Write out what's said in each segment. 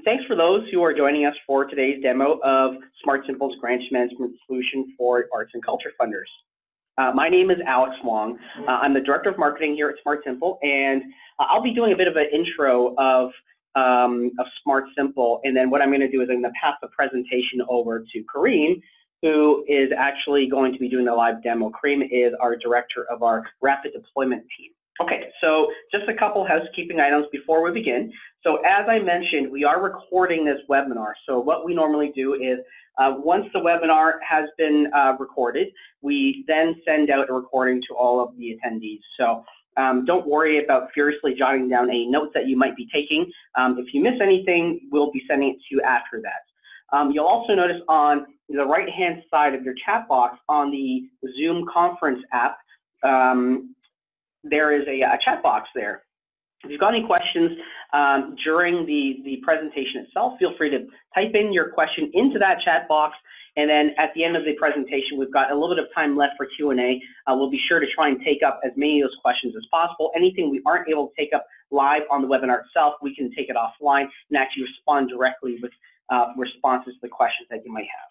thanks for those who are joining us for today's demo of SmartSimple's grant management solution for arts and culture funders. My name is Alex Wong. I'm the Director of Marketing here at SmartSimple, and I'll be doing a bit of an intro of SmartSimple, and then what I'm going to do is I'm going to pass the presentation over to Kareem, who is actually going to be doing the live demo. Kareem is our Director of our Rapid Deployment team. Okay, so just a couple housekeeping items before we begin. So as I mentioned, we are recording this webinar. So what we normally do is once the webinar has been recorded, we then send out a recording to all of the attendees. So don't worry about furiously jotting down any notes that you might be taking. If you miss anything, we'll be sending it to you after that. You'll also notice on the right-hand side of your chat box on the Zoom conference app, there is a chat box there. If you've got any questions during the presentation itself, feel free to type in your question into that chat box, and then at the end of the presentation, we've got a little bit of time left for Q&A. We'll be sure to try and take up as many of those questions as possible. Anything we aren't able to take up live on the webinar itself, we can take it offline and actually respond directly with responses to the questions that you might have.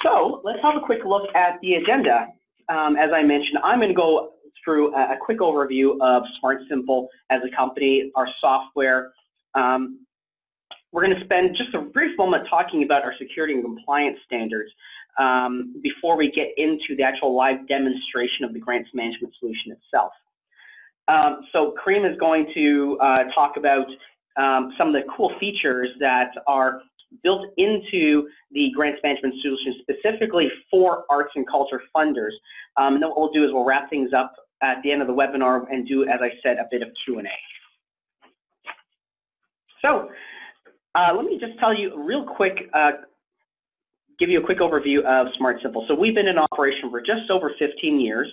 So let's have a quick look at the agenda. As I mentioned, I'm going to go through a quick overview of SmartSimple as a company, our software. We're going to spend just a brief moment talking about our security and compliance standards before we get into the actual live demonstration of the grants management solution itself. So Kareem is going to talk about some of the cool features that are built into the grants management solution specifically for arts and culture funders. And then what we'll do is we'll wrap things up at the end of the webinar and do, as I said, a bit of Q&A. So let me just tell you real quick, give you a quick overview of SmartSimple. So we've been in operation for just over 15 years.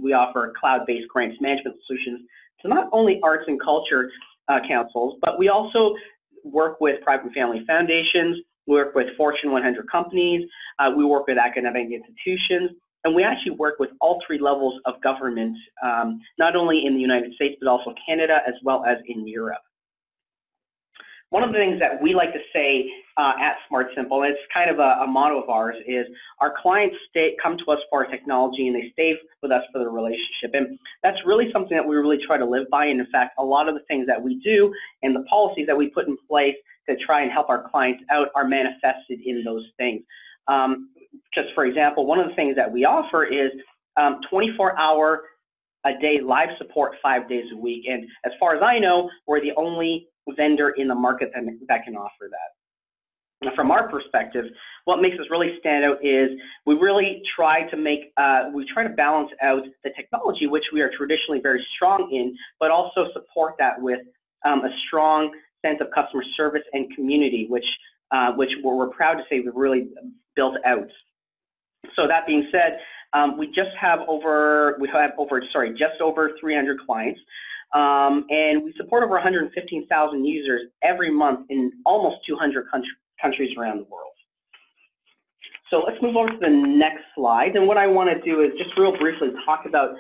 We offer cloud-based grants management solutions to not only arts and culture councils, but we also work with private and family foundations, we work with Fortune 100 companies, we work with academic institutions, and we actually work with all three levels of government, not only in the United States, but also Canada, as well as in Europe. One of the things that we like to say at SmartSimple, and it's kind of a motto of ours, is our clients come to us for our technology and they stay with us for the relationship. And that's really something that we really try to live by. And in fact, a lot of the things that we do and the policies that we put in place to try and help our clients out are manifested in those things. Just for example, one of the things that we offer is 24-hour a day live support 5 days a week. And as far as I know, we're the only vendor in the market that can offer that. Now, from our perspective, what makes us really stand out is we really try to balance out the technology, which we are traditionally very strong in, but also support that with a strong sense of customer service and community, which we're proud to say we've really built out. So that being said, we just have just over 300 clients. And we support over 115,000 users every month in almost 200 countries around the world. So let's move over to the next slide. And what I want to do is just real briefly talk about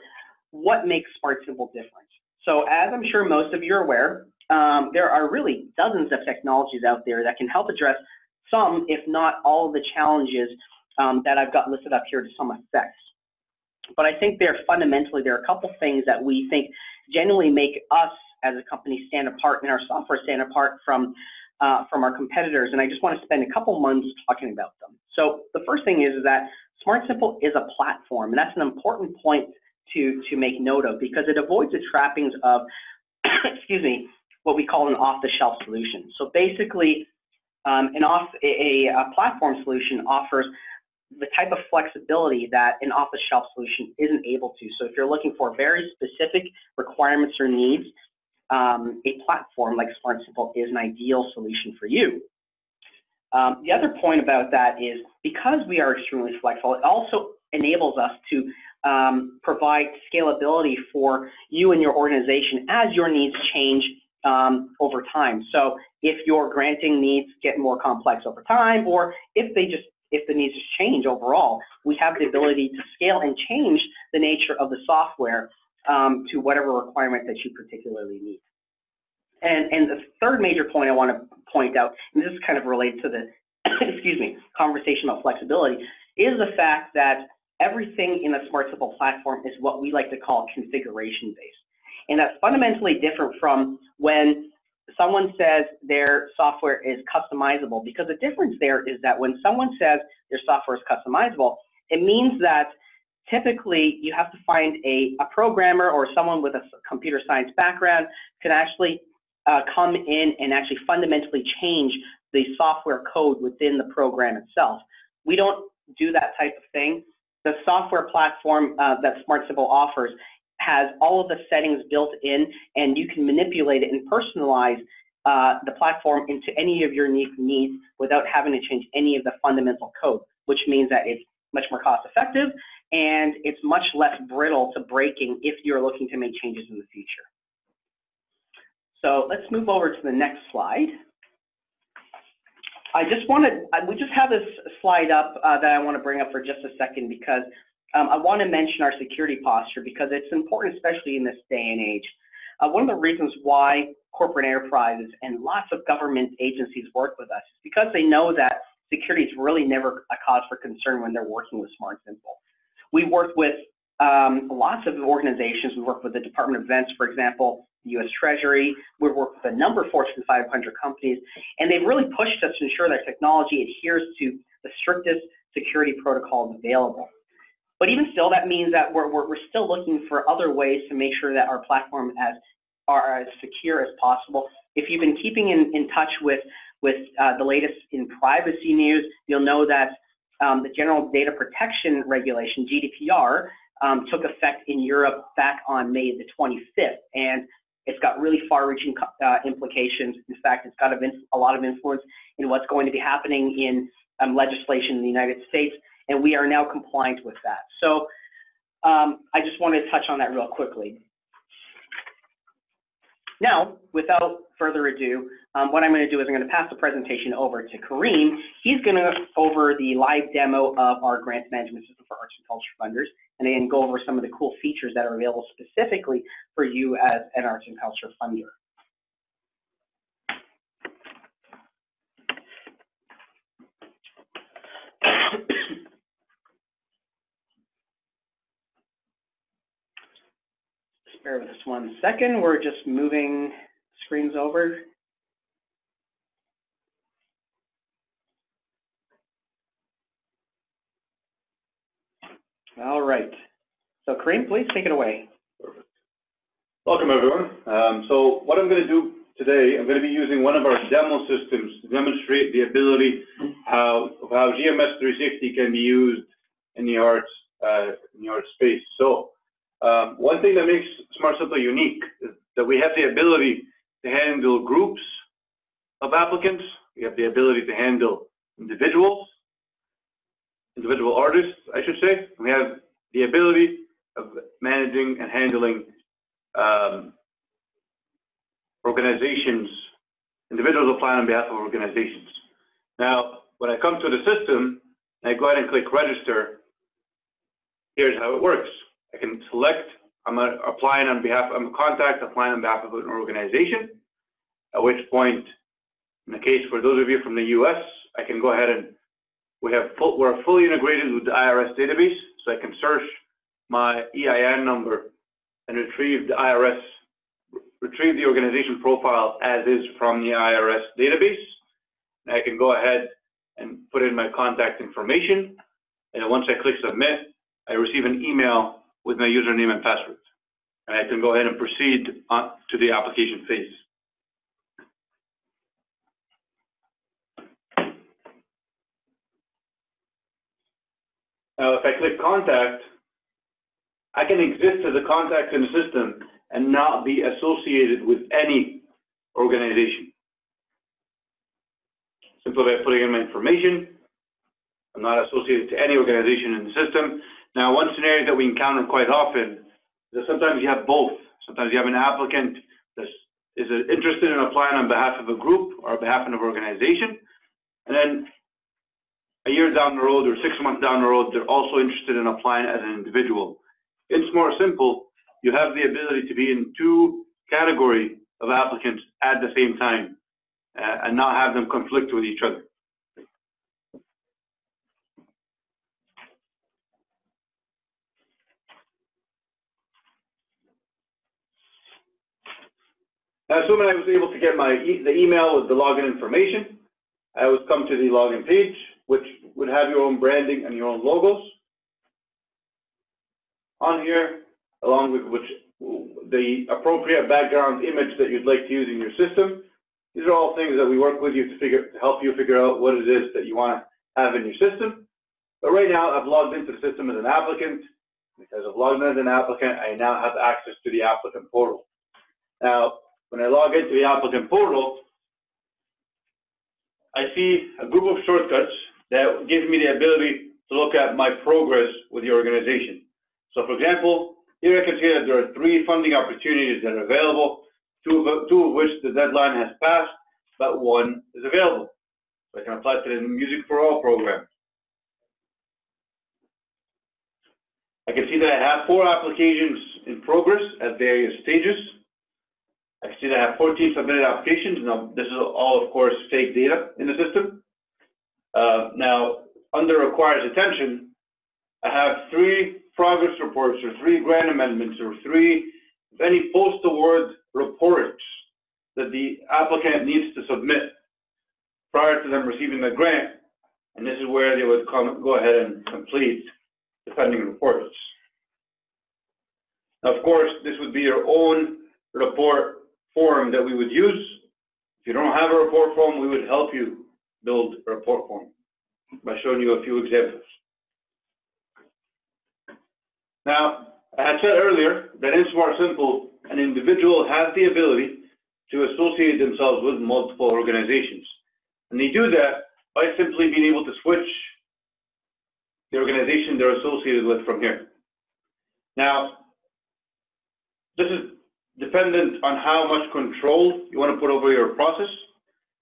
what makes SmartSimple different. So as I'm sure most of you are aware, there are really dozens of technologies out there that can help address some, if not all, of the challenges that I've got listed up here to some effect. But I think there are a couple things that we think genuinely make us as a company stand apart and our software stand apart from our competitors, and I just want to spend a couple months talking about them. So the first thing is that SmartSimple is a platform, and that's an important point to make note of because it avoids the trappings of excuse me, what we call an off-the-shelf solution. So basically, a platform solution offers the type of flexibility that an off-the-shelf solution isn't able to. So if you're looking for very specific requirements or needs, a platform like SmartSimple is an ideal solution for you. The other point about that is because we are extremely flexible, it also enables us to provide scalability for you and your organization as your needs change over time. So if your granting needs get more complex over time, or if the needs just change overall, we have the ability to scale and change the nature of the software to whatever requirement that you particularly need. And the third major point I want to point out, and this is kind of related to the excuse me, conversation about flexibility, is the fact that everything in the SmartSimple platform is what we like to call configuration-based. And that's fundamentally different from when someone says their software is customizable, because the difference there is that when someone says their software is customizable, it means that typically you have to find a programmer or someone with a computer science background can actually come in and actually fundamentally change the software code within the program itself. We don't do that type of thing. The software platform that SmartSimple offers has all of the settings built in, and you can manipulate it and personalize the platform into any of your unique needs without having to change any of the fundamental code, which means that it's much more cost effective and it's much less brittle to breaking if you're looking to make changes in the future. So let's move over to the next slide. We just have this slide up that I want to bring up for just a second because I want to mention our security posture because it's important, especially in this day and age. One of the reasons why corporate enterprises and lots of government agencies work with us is because they know that security is really never a cause for concern when they're working with SmartSimple. We work with lots of organizations. We work with the Department of Defense, for example, the U.S. Treasury. We work with a number of Fortune 500 companies, and they've really pushed us to ensure that technology adheres to the strictest security protocols available. But even still, that means that we're still looking for other ways to make sure that our platform are as secure as possible. If you've been keeping in touch with the latest in privacy news, you'll know that the General Data Protection Regulation, GDPR, took effect in Europe back on May the 25th, and it's got really far-reaching implications. In fact, it's got a lot of influence in what's going to be happening in legislation in the United States, and we are now compliant with that. So I just wanted to touch on that real quickly. Now, without further ado, what I'm going to do is I'm going to pass the presentation over to Kareem. He's going to go over the live demo of our grants management system for arts and culture funders, and then go over some of the cool features that are available specifically for you as an arts and culture funder. Just bear with us 1 second. We're just moving screens over. All right. So Kareem, please take it away. Perfect. Welcome, everyone. So what I'm going to do today, I'm going to be using one of our demo systems to demonstrate the ability of how GMS 360 can be used in the arts space. So one thing that makes SmartSimple unique is that we have the ability to handle groups of applicants. We have the ability to handle individual artists, I should say. We have the ability of managing and handling organizations. Individuals apply on behalf of organizations. Now, when I come to the system, and I go ahead and click register, here's how it works. I can select, I'm a contact applying on behalf of an organization, at which point, in the case for those of you from the US, I can go ahead and we're fully integrated with the IRS database, so I can search my EIN number and retrieve the organization profile as is from the IRS database. And I can go ahead and put in my contact information, and then once I click submit, I receive an email with my username and password. And I can go ahead and proceed on to the application phase. Now, if I click contact, I can exist as a contact in the system and not be associated with any organization. Simply by putting in my information, I'm not associated to any organization in the system. Now, one scenario that we encounter quite often is that sometimes you have both. Sometimes you have an applicant that is interested in applying on behalf of a group or on behalf of an organization, and then a year down the road or 6 months down the road, they're also interested in applying as an individual. In SmartSimple, you have the ability to be in two categories of applicants at the same time and not have them conflict with each other. Assuming I was able to get the email with the login information, I would come to the login page, which would have your own branding and your own logos on here, along with the appropriate background image that you'd like to use in your system. These are all things that we work with you to help you figure out what it is that you want to have in your system. But right now, I've logged into the system as an applicant. Because I've logged in as an applicant, I now have access to the Applicant Portal. Now, when I log into the Applicant Portal, I see a group of shortcuts that give me the ability to look at my progress with the organization. So for example, here I can see that there are 3 funding opportunities that are available, two of which the deadline has passed, but 1 is available. So I can apply to the Music for All program. I can see that I have 4 applications in progress at various stages. I can see that I have 14 submitted applications. Now, this is all, of course, fake data in the system. Now, under requires attention, I have 3 progress reports or 3 grant amendments or 3 any post-award reports that the applicant needs to submit prior to them receiving the grant. And this is where they would go ahead and complete the pending reports. Now, of course, this would be your own report form that we would use. If you don't have a report form, we would help you build a report form by showing you a few examples. Now, I had said earlier that in SmartSimple, an individual has the ability to associate themselves with multiple organizations. And they do that by simply being able to switch the organization they're associated with from here. Now, this is dependent on how much control you want to put over your process.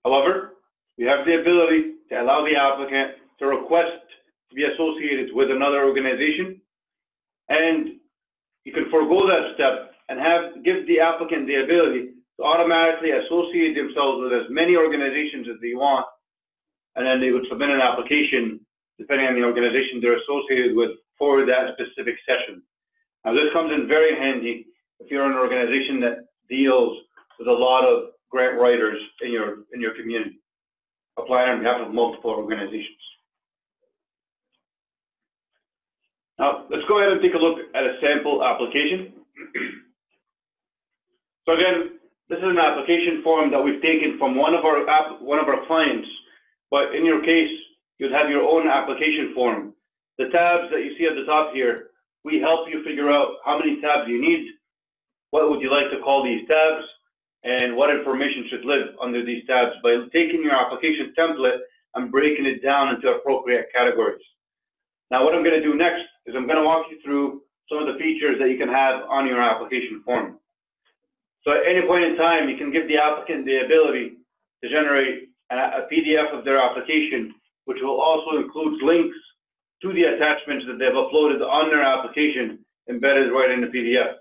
However, you have the ability to allow the applicant to request to be associated with another organization, and you can forego that step and give the applicant the ability to automatically associate themselves with as many organizations as they want, and then they would submit an application depending on the organization they're associated with for that specific session. Now, this comes in very handy if you're an organization that deals with a lot of grant writers in your community, applying on behalf of multiple organizations. Now, let's go ahead and take a look at a sample application. So again, this is an application form that we've taken from one of our clients, but in your case, you'd have your own application form. The tabs that you see at the top here, we help you figure out how many tabs you need, what would you like to call these tabs, and what information should live under these tabs by taking your application template and breaking it down into appropriate categories. Now, what I'm going to do next is I'm going to walk you through some of the features that you can have on your application form. So at any point in time, you can give the applicant the ability to generate a PDF of their application, which will also include links to the attachments that they've uploaded on their application embedded right in the PDF,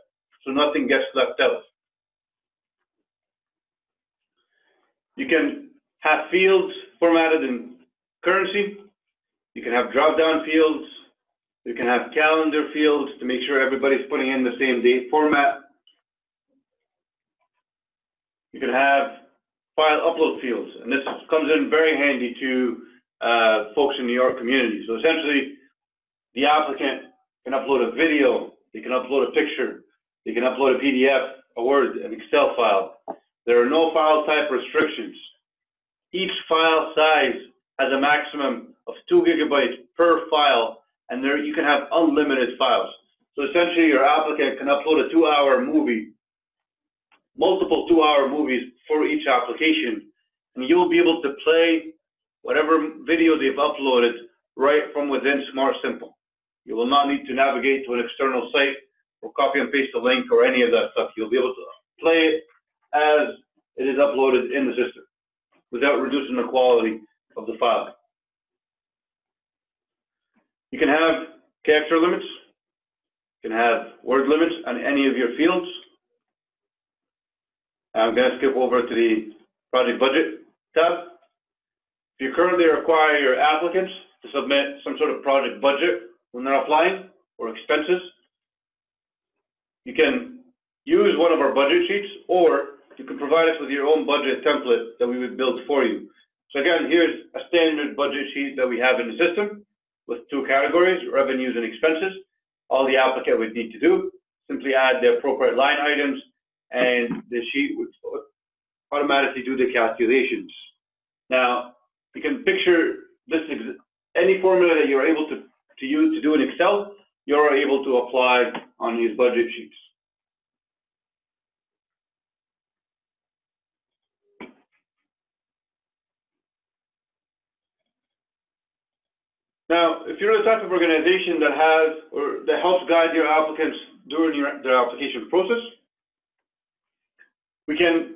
so nothing gets left out. You can have fields formatted in currency. You can have drop-down fields. You can have calendar fields to make sure everybody's putting in the same date format. You can have file upload fields, and this comes in very handy to folks in New York community. So essentially, the applicant can upload a video, they can upload a picture, they can upload a PDF, a Word, an Excel file. There are no file type restrictions. Each file size has a maximum of 2 gigabytes per file, and there you can have unlimited files. So essentially, your applicant can upload a 2-hour movie, multiple 2-hour movies for each application, and you'll be able to play whatever video they've uploaded right from within SmartSimple. You will not need to navigate to an external site or copy and paste a link or any of that stuff. You'll be able to play it as it is uploaded in the system without reducing the quality of the file. You can have character limits. You can have word limits on any of your fields. I'm going to skip over to the project budget tab. If you currently require your applicants to submit some sort of project budget when they're applying or expenses, you can use one of our budget sheets, or you can provide us with your own budget template that we would build for you. So again, here's a standard budget sheet that we have in the system with two categories, revenues and expenses. All the applicant would need to do, simply add the appropriate line items, and the sheet would automatically do the calculations. Now, you can picture this, any formula that you're able to use to do in Excel, you're able to apply on these budget sheets. Now, if you're the type of organization that has or that helps guide your applicants during their application process, we can,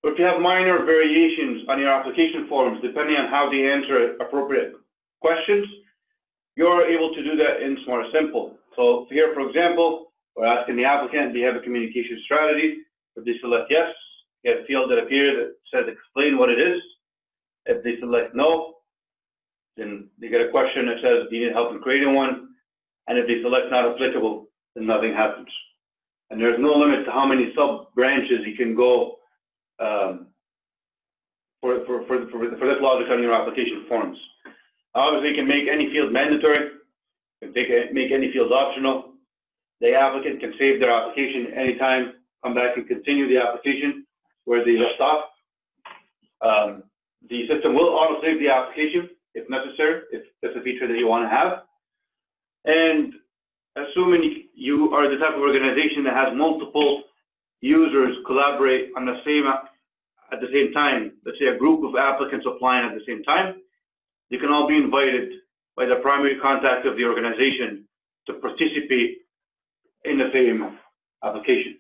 if you have minor variations on your application forms, depending on how they answer appropriate questions, you're able to do that in SmartSimple. So here, for example, we're asking the applicant, do you have a communication strategy? If they select yes, you get a field that appears that says explain what it is. If they select no, then they get a question that says, do you need help in creating one? And if they select not applicable, then nothing happens. And there's no limit to how many sub-branches you can go for this logic on your application forms. Obviously, you can make any field mandatory, you can make any field optional. The applicant can save their application anytime, come back and continue the application where they left off. The system will auto-save the application if necessary, if that's a feature that you want to have. And assuming you are the type of organization that has multiple users collaborate on the same at the same time, let's say a group of applicants applying at the same time, they can all be invited by the primary contact of the organization to participate in the same application,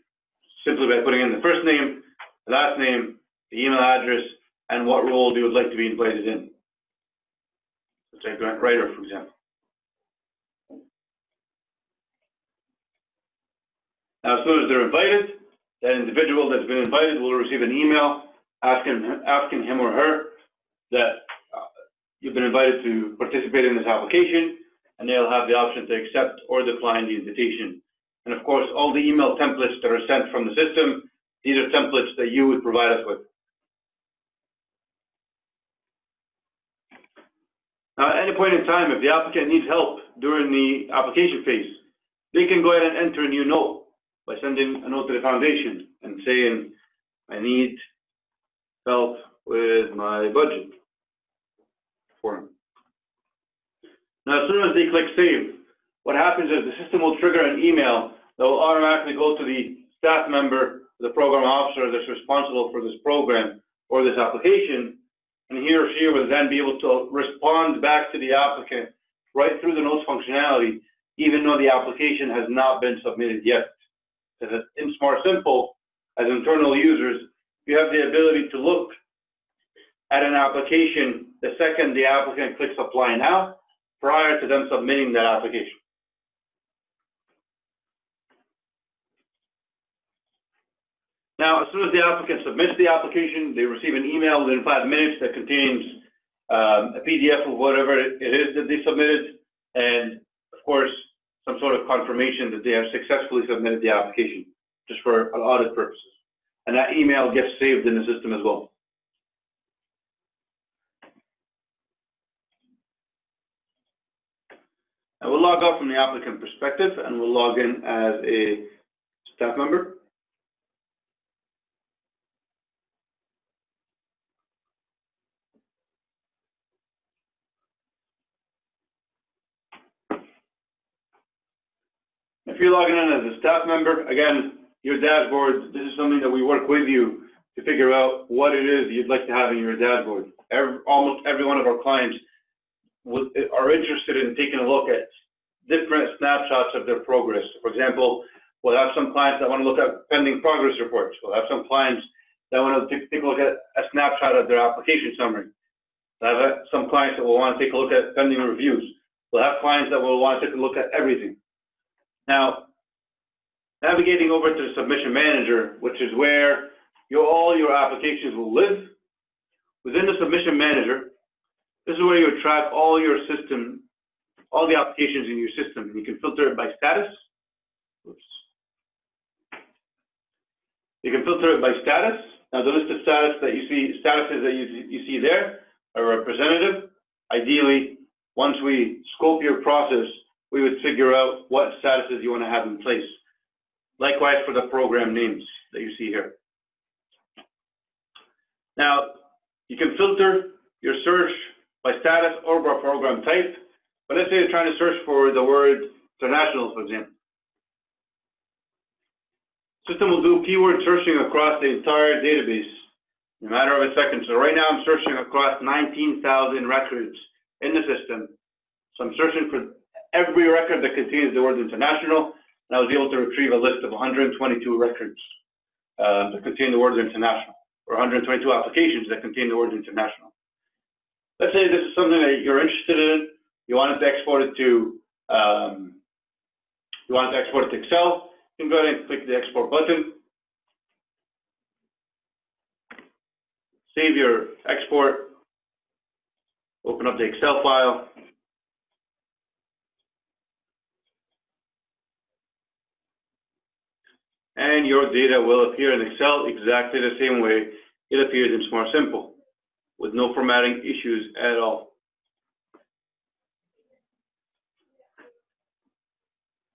simply by putting in the first name, the last name, the email address, and what role they would like to be invited in. Let's say grant writer, for example. Now, as soon as they're invited, that individual that's been invited will receive an email asking him or her that you've been invited to participate in this application, and they'll have the option to accept or decline the invitation. And of course, all the email templates that are sent from the system, these are templates that you would provide us with. Now, at any point in time, if the applicant needs help during the application phase, they can go ahead and enter a new note by sending a note to the foundation and saying, I need help with my budget form. Now, as soon as they click save, what happens is the system will trigger an email that will automatically go to the staff member, the program officer that's responsible for this program or this application, and he or she will then be able to respond back to the applicant right through the notes functionality, even though the application has not been submitted yet. Because in SmartSimple, as internal users, you have the ability to look at an application the second the applicant clicks apply now, prior to them submitting that application. Now, as soon as the applicant submits the application, they receive an email within 5 minutes that contains a PDF of whatever it is that they submitted, and of course, some sort of confirmation that they have successfully submitted the application, just for audit purposes. And that email gets saved in the system as well. And we'll log out from the applicant perspective, and we'll log in as a staff member. If you're logging in as a staff member, again, your dashboard, this is something that we work with you to figure out what it is you'd like to have in your dashboard. Almost every one of our clients are interested in taking a look at different snapshots of their progress. For example, we'll have some clients that want to look at pending progress reports. We'll have some clients that want to take a look at a snapshot of their application summary. We'll have some clients that will want to take a look at pending reviews. We'll have clients that will want to take a look at everything. Now, navigating over to the submission manager, which is where all your applications will live. Within the submission manager, this is where you track all your system, all the applications in your system. You can filter it by status. Oops. You can filter it by status. Now the list of statuses that you see there are representative. Ideally, once we scope your process, we would figure out what statuses you want to have in place. Likewise for the program names that you see here. Now, you can filter your search by status or by program type. But let's say you're trying to search for the word international, for example. System will do keyword searching across the entire database in a matter of a second. So right now I'm searching across 19,000 records in the system. So I'm searching for every record that contains the word international, and I was able to retrieve a list of 122 records that contain the word international, or 122 applications that contain the word international. Let's say this is something that you're interested in. You wanted to export it to Excel. You can go ahead and click the export button. Save your export. Open up the Excel file. And your data will appear in Excel exactly the same way it appears in SmartSimple, with no formatting issues at all.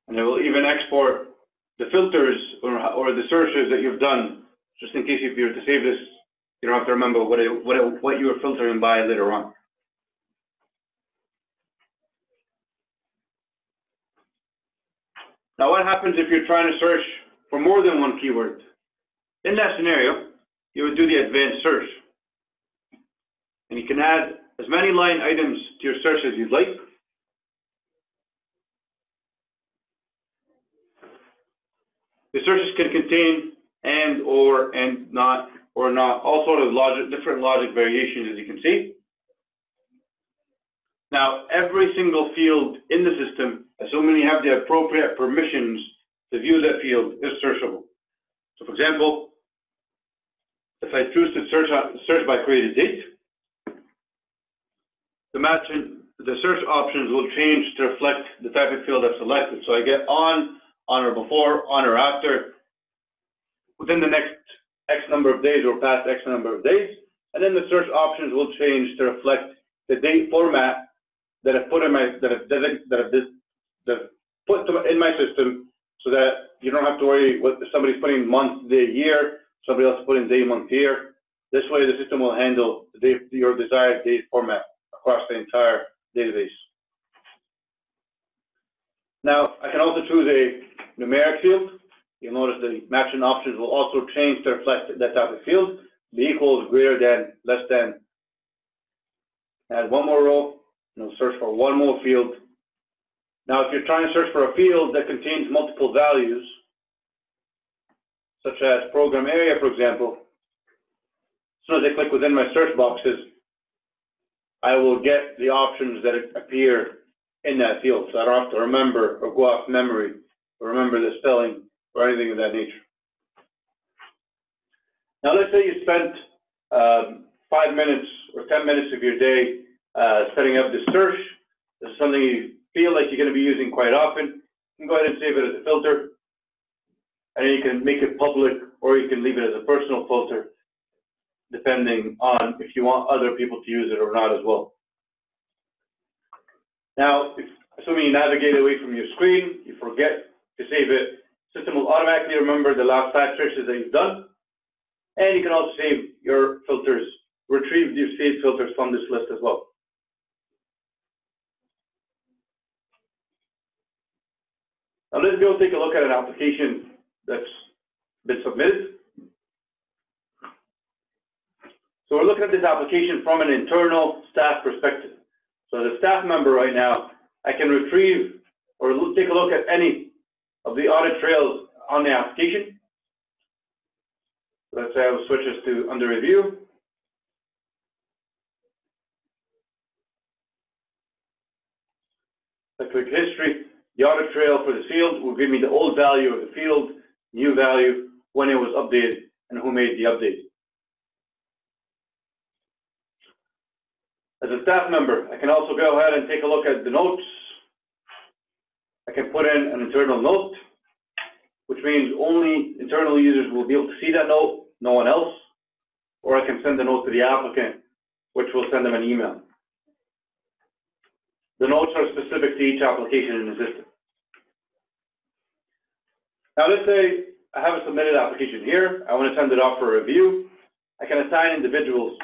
And it will even export the filters or the searches that you've done, just in case if you were to save this, you don't have to remember what you were filtering by later on. Now what happens if you're trying to search for more than one keyword? In that scenario, you would do the advanced search. And you can add as many line items to your search as you'd like. The searches can contain and, or, and not, or not, all sort of different logic variations, as you can see. Now, every single field in the system, assuming you have the appropriate permissions to view that field, is searchable. So, for example, if I choose to search by created date, the search options will change to reflect the type of field I've selected. So I get on or before, on or after, within the next X number of days or past X number of days. And then the search options will change to reflect the date format that I've put in my in my system, so that you don't have to worry what somebody's putting month, day, year, somebody else putting day, month, year. This way the system will handle your desired date format across the entire database. Now, I can also choose a numeric field. You'll notice the matching options will also change to reflect that type of field. Be equals, greater than, less than. Add one more row, and it'll search for one more field. Now, if you're trying to search for a field that contains multiple values, such as program area, for example, as soon as I click within my search boxes, I will get the options that appear in that field. So I don't have to remember or go off memory or remember the spelling or anything of that nature. Now, let's say you spent 5 minutes or 10 minutes of your day setting up this search. This is something you feel like you're going to be using quite often. You can go ahead and save it as a filter, and then you can make it public, or you can leave it as a personal filter, depending on if you want other people to use it or not as well. Now, assuming you navigate away from your screen, you forget to save it, the system will automatically remember the last 5 searches that you've done, and you can also save your filters, retrieve your saved filters from this list as well. Now let's go take a look at an application that's been submitted. So we're looking at this application from an internal staff perspective. So as a staff member right now, I can retrieve or take a look at any of the audit trails on the application. Let's say I will switch this to under review. I click history. The audit trail for the field will give me the old value of the field, new value, when it was updated, and who made the update. As a staff member, I can also go ahead and take a look at the notes. I can put in an internal note, which means only internal users will be able to see that note, no one else. Or I can send the note to the applicant, which will send them an email. The notes are specific to each application in the system. Now let's say I have a submitted application here. I want to send it off for review. I can assign individuals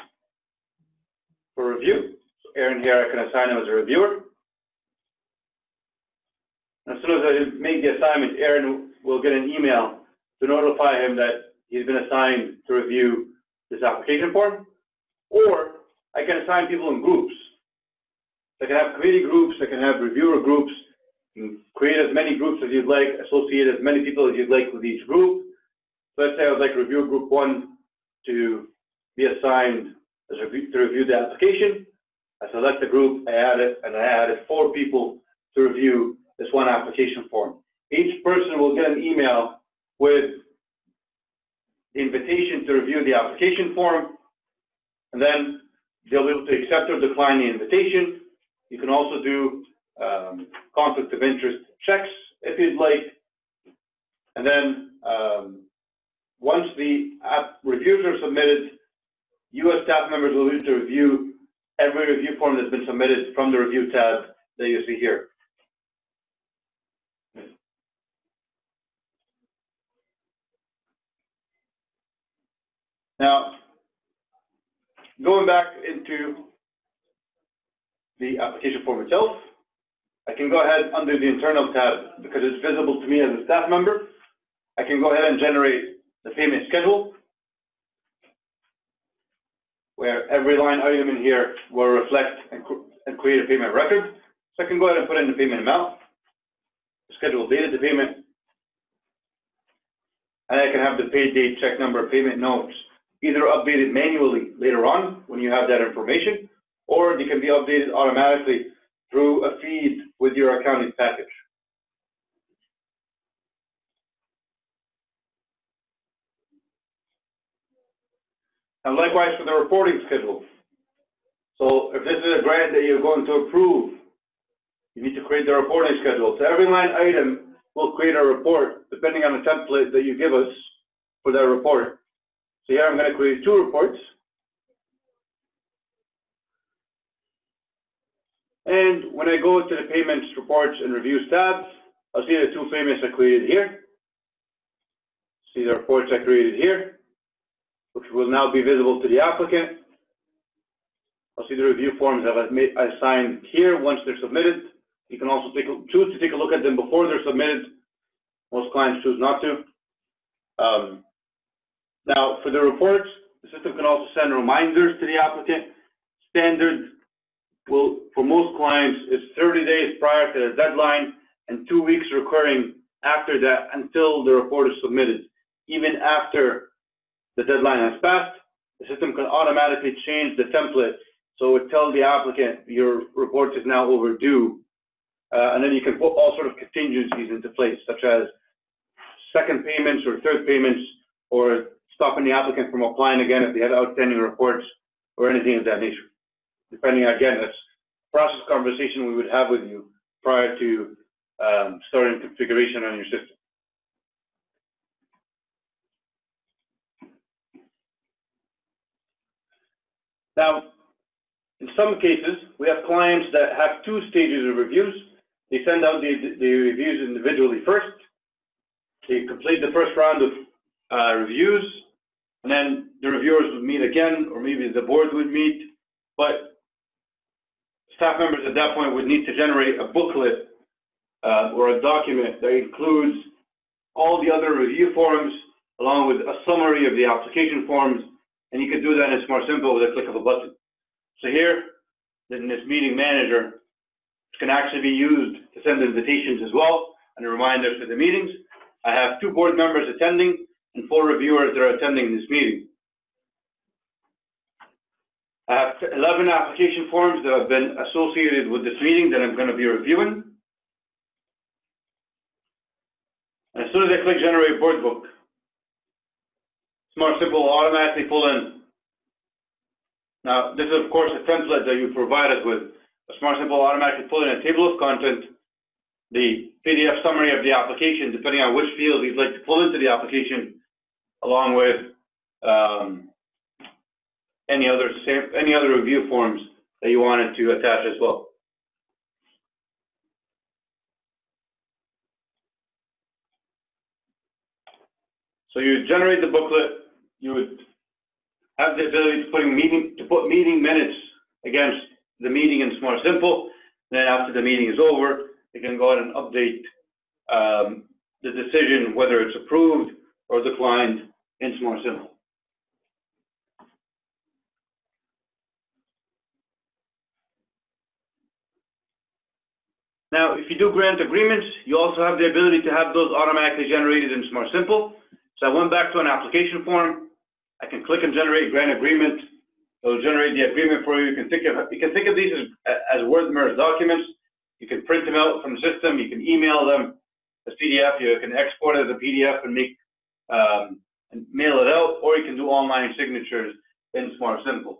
for review. So Aaron here, I can assign him as a reviewer. And as soon as I make the assignment, Aaron will get an email to notify him that he's been assigned to review this application form. Or I can assign people in groups. I can have committee groups, I can have reviewer groups. You can create as many groups as you'd like, associate as many people as you'd like with each group. So let's say I would like review group 1 to be assigned to review the application. I select the group, I add it, and I added 4 people to review this one application form. Each person will get an email with the invitation to review the application form, and then they'll be able to accept or decline the invitation. You can also do conflict of interest checks if you'd like. And then once the reviews are submitted, you as staff members will be able to review every review form that's been submitted from the review tab that you see here. Now, going back into the application form itself, I can go ahead under the internal tab because it's visible to me as a staff member. I can go ahead and generate the payment schedule where every line item in here will reflect and create a payment record. So I can go ahead and put in the payment amount, the schedule date of the payment, and I can have the paid date, check number, payment notes, either updated manually later on when you have that information, or they can be updated automatically through a feed with your accounting package. And likewise for the reporting schedule. So if this is a grant that you're going to approve, you need to create the reporting schedule. So every line item will create a report depending on the template that you give us for that report. So here I'm going to create 2 reports. And when I go to the payments, reports, and reviews tabs, I'll see the 2 payments I created here. See the reports I created here, which will now be visible to the applicant. I'll see the review forms I've assigned here once they're submitted. You can also choose to take a look at them before they're submitted. Most clients choose not to. Now, for the reports, the system can also send reminders to the applicant. Standard for most clients, it's 30 days prior to the deadline and 2 weeks recurring after that until the report is submitted. Even after the deadline has passed, the system can automatically change the template so it tells the applicant your report is now overdue. And then you can put all sort of contingencies into place, such as second payments or third payments, or stopping the applicant from applying again if they have outstanding reports or anything of that nature. Depending, again, that's a process conversation we would have with you prior to starting configuration on your system. Now, in some cases, we have clients that have 2 stages of reviews. They send out the reviews individually first. They complete the first round of reviews, and then the reviewers would meet again, or maybe the board would meet. But staff members at that point would need to generate a booklet or a document that includes all the other review forms along with a summary of the application forms, and you can do that in SmartSimple with a click of a button. So here, in this meeting manager, which can actually be used to send invitations as well and reminders for the meetings. I have 2 board members attending and 4 reviewers that are attending this meeting. I have 11 application forms that have been associated with this meeting that I'm going to be reviewing. And as soon as I click Generate Board Book, SmartSimple will automatically pull in. Now, this is of course a template that you provide us with. SmartSimple will automatically pull in a table of content, the PDF summary of the application, depending on which field you'd like to pull into the application, along with any other review forms that you wanted to attach as well. So you would generate the booklet. You would have the ability to put meeting minutes against the meeting in SmartSimple. Then after the meeting is over, you can go ahead and update the decision, whether it's approved or declined, in SmartSimple. Now, if you do grant agreements, you also have the ability to have those automatically generated in SmartSimple. So I went back to an application form. I can click and generate grant agreement. It will generate the agreement for you. You can think of these as Word merge documents. You can print them out from the system. You can email them as PDF. You can export it as a PDF and make and mail it out, or you can do online signatures in SmartSimple.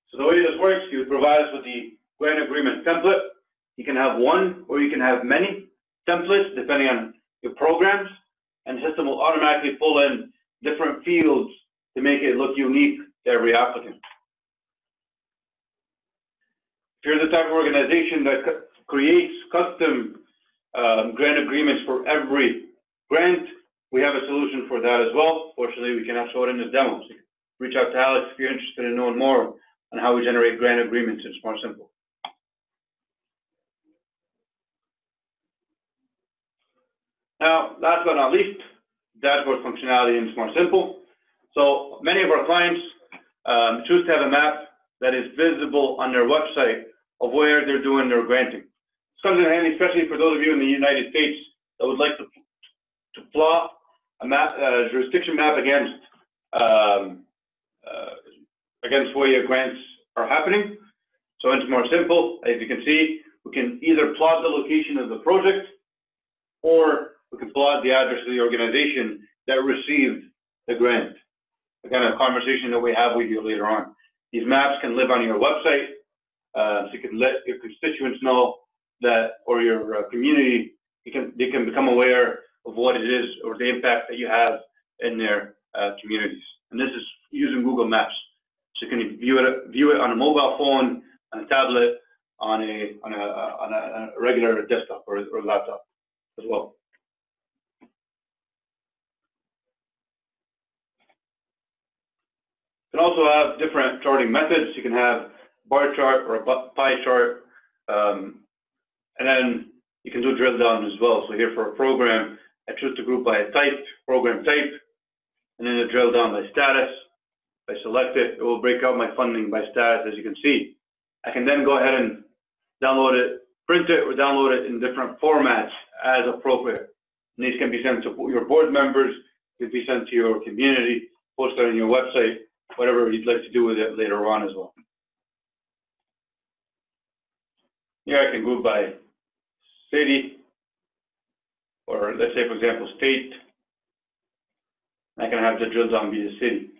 So the way this works, you provide us with the grant agreement template. You can have one or you can have many templates depending on your programs, and the system will automatically pull in different fields to make it look unique to every applicant. If you're the type of organization that creates custom grant agreements for every grant, we have a solution for that as well. Fortunately, we cannot show it in this demo. So you can reach out to Alex if you're interested in knowing more on how we generate grant agreements in SmartSimple. Now, last but not least, dashboard functionality in SmartSimple. So many of our clients choose to have a map that is visible on their website of where they're doing their granting. This comes in handy, especially for those of you in the United States that would like to plot a map, jurisdiction map against where your grants are happening. So in SmartSimple, as you can see, we can either plot the location of the project, or we can plot the address of the organization that received the grant. Again, a conversation that we have with you later on. These maps can live on your website, so you can let your constituents know that, or your community, they can become aware of what it is or the impact that you have in their communities. And this is using Google Maps. So you can view it on a mobile phone, on a tablet, on a regular desktop or laptop as well. You can also have different charting methods. You can have bar chart or a pie chart, and then you can do drill down as well. So here for a program, I choose to group by a type, program type, and then the drill down by status. If I select it, it will break out my funding by status, as you can see. I can then go ahead and download it, print it, or download it in different formats as appropriate. And these can be sent to your board members, can be sent to your community, posted on your website, whatever you'd like to do with it later on as well. Here I can group by city, or let's say, for example, state. I can have the drill down be the city.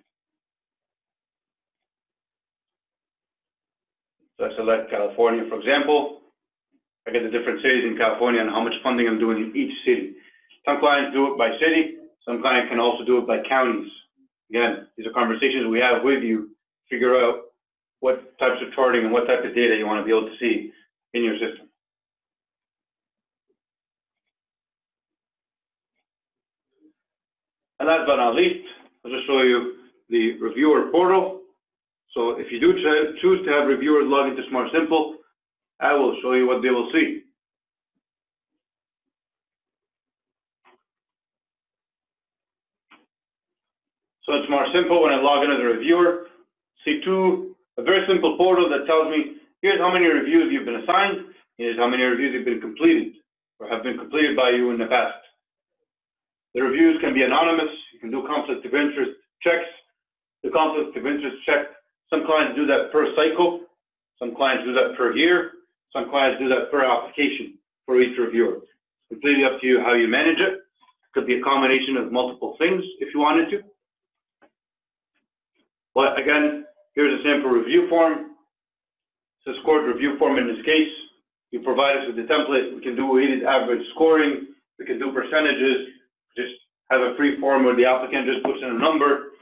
So I select California, for example. I get the different cities in California and how much funding I'm doing in each city. Some clients do it by city. Some clients can also do it by counties. Again, these are conversations we have with you to figure out what types of charting and what type of data you want to be able to see in your system. And last but not least, I'll just show you the reviewer portal. So if you do choose to have reviewers log into SmartSimple, I will show you what they will see. So in SmartSimple, when I log in as a reviewer, see a very simple portal that tells me, here's how many reviews you've been assigned, here's how many reviews have been completed, or have been completed by you in the past. The reviews can be anonymous. You can do conflict of interest checks. The conflict of interest check, some clients do that per cycle, some clients do that per year, some clients do that per application for each reviewer. It's completely up to you how you manage it. It could be a combination of multiple things if you wanted to. But again, here's a sample review form. It's a scored review form in this case. You provide us with the template. We can do weighted average scoring. We can do percentages. Just have a free form where the applicant just puts in a number.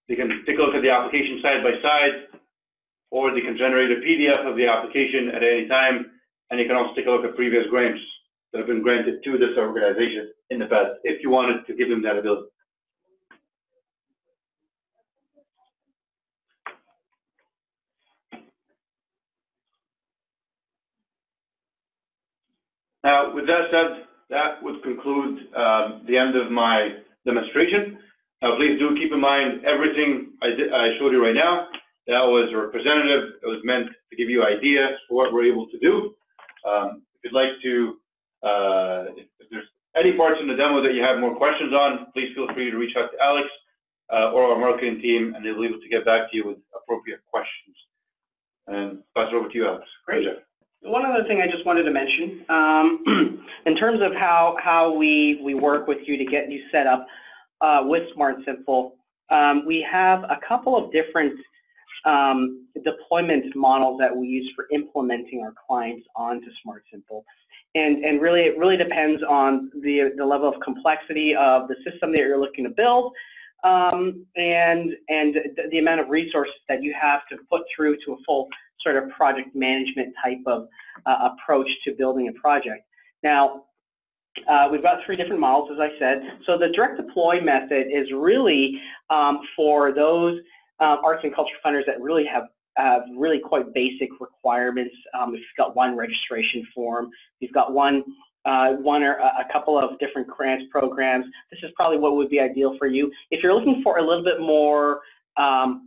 They can take a look at the application side by side, or they can generate a PDF of the application at any time, and you can also take a look at previous grants that have been granted to this organization in the past, if you wanted to give them that ability. Now, with that said, that would conclude the end of my demonstration. Now, please do keep in mind everything I showed you right now. That was representative. It was meant to give you ideas for what we're able to do. If you'd like to, if there's any parts in the demo that you have more questions on, please feel free to reach out to Alex or our marketing team, and they'll be able to get back to you with appropriate questions. And pass it over to you, Alex. Great. One other thing I just wanted to mention, in terms of how we work with you to get you set up with SmartSimple, we have a couple of different deployment models that we use for implementing our clients onto SmartSimple. And really, it really depends on the level of complexity of the system that you're looking to build, and the amount of resources that you have to put through to a full sort of project management type of approach to building a project. Now, we've got 3 different models, as I said. So the direct deploy method is really for those arts and culture funders that really have really quite basic requirements. If you've got one registration form, you've got one or a couple of different grants programs, this is probably what would be ideal for you. If you're looking for a little bit more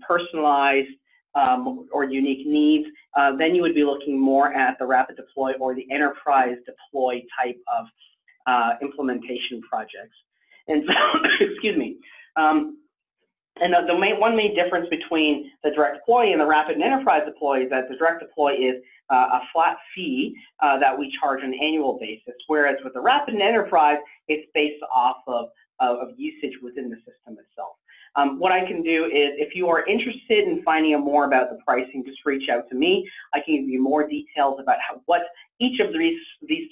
personalized or unique needs, then you would be looking more at the rapid deploy or the enterprise deploy type of implementation projects. And so, excuse me. And one main difference between the direct deploy and the rapid and enterprise deploy is that the direct deploy is a flat fee that we charge on an annual basis, whereas with the rapid and enterprise, it's based off of usage within the system itself. What I can do is, if you are interested in finding out more about the pricing, just reach out to me. I can give you more details about what each of these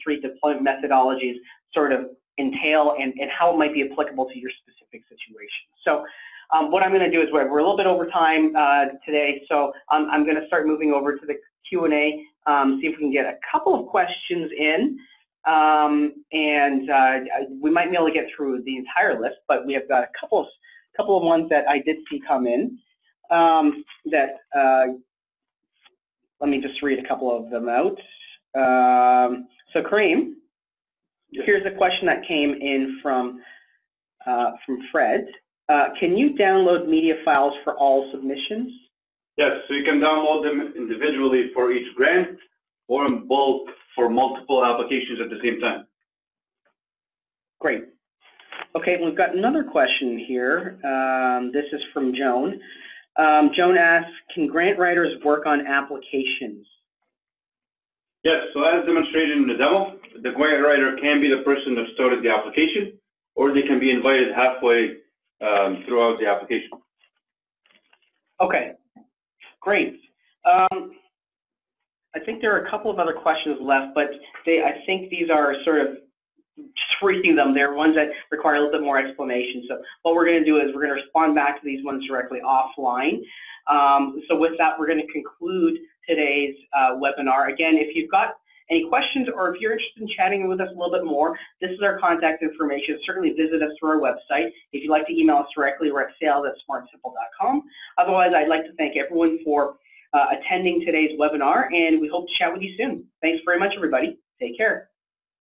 3 deployment methodologies sort of entail and how it might be applicable to your specific situation. So what I'm going to do is, we're a little bit over time today, so I'm going to start moving over to the Q&A, see if we can get a couple of questions in, and we might be able to get through the entire list, but we have got a couple of ones that I did see come in let me just read a couple of them out. So Kareem, here's a question that came in from Fred. Can you download media files for all submissions? Yes, so you can download them individually for each grant or in bulk for multiple applications at the same time. Great. Okay, we've got another question here. This is from Joan. Joan asks, can grant writers work on applications? Yes, so as demonstrated in the demo, the grant writer can be the person that started the application, or they can be invited halfway throughout the application. Okay, great. I think there are a couple of other questions left, but I think these are sort of just reading them. They're ones that require a little bit more explanation. So what we're going to do is we're going to respond back to these ones directly offline. So with that, we're going to conclude today's webinar. Again, if you've got any questions or if you're interested in chatting with us a little bit more, this is our contact information. Certainly visit us through our website. If you'd like to email us directly, we're at sales@smartsimple.com. Otherwise, I'd like to thank everyone for attending today's webinar, and we hope to chat with you soon. Thanks very much, everybody. Take care.